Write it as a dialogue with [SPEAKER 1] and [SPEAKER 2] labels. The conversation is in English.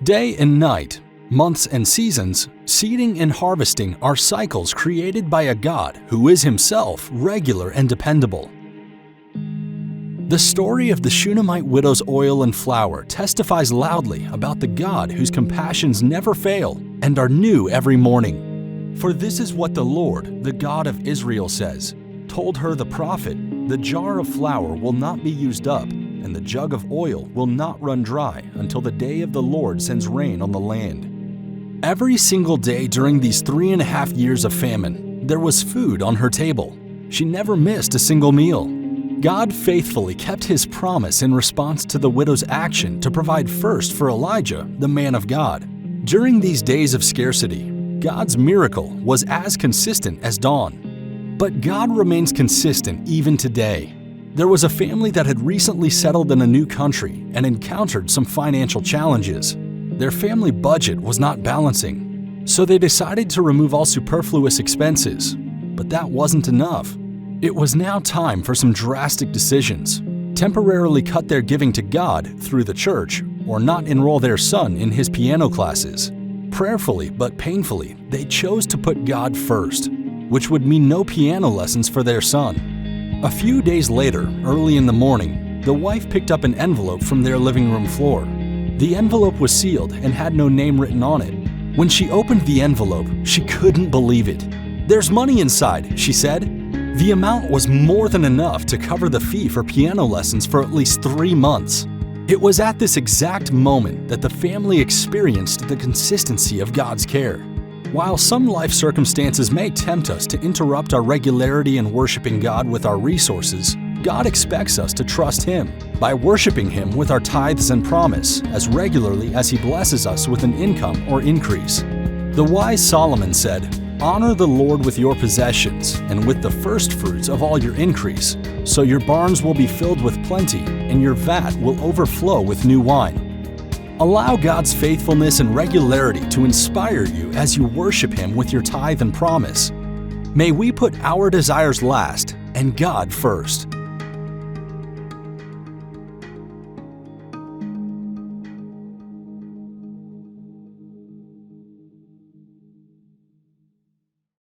[SPEAKER 1] Day and night, months and seasons, seeding and harvesting are cycles created by a God who is himself regular and dependable. The story of the Shunammite widow's oil and flour testifies loudly about the God whose compassions never fail and are new every morning. For this is what the Lord, the God of Israel, says, told her the prophet, "The jar of flour will not be used up, and the jug of oil will not run dry until the day of the Lord sends rain on the land." Every single day during these 3.5 years of famine, there was food on her table. She never missed a single meal. God faithfully kept his promise in response to the widow's action to provide first for Elijah, the man of God. During these days of scarcity, God's miracle was as consistent as dawn. But God remains consistent even today. There was a family that had recently settled in a new country and encountered some financial challenges. Their family budget was not balancing, so they decided to remove all superfluous expenses. But that wasn't enough. It was now time for some drastic decisions: temporarily cut their giving to God through the church, or not enroll their son in his piano classes. Prayerfully but painfully, they chose to put God first, which would mean no piano lessons for their son. A few days later, early in the morning, the wife picked up an envelope from their living room floor. The envelope was sealed and had no name written on it. When she opened the envelope, she couldn't believe it. "There's money inside," she said. The amount was more than enough to cover the fee for piano lessons for at least 3 months. It was at this exact moment that the family experienced the consistency of God's care. While some life circumstances may tempt us to interrupt our regularity in worshiping God with our resources, God expects us to trust Him by worshiping Him with our tithes and promise as regularly as He blesses us with an income or increase. The wise Solomon said, "Honor the Lord with your possessions and with the first fruits of all your increase, so your barns will be filled with plenty and your vat will overflow with new wine." Allow God's faithfulness and regularity to inspire you as you worship Him with your tithe and promise. May we put our desires last and God first.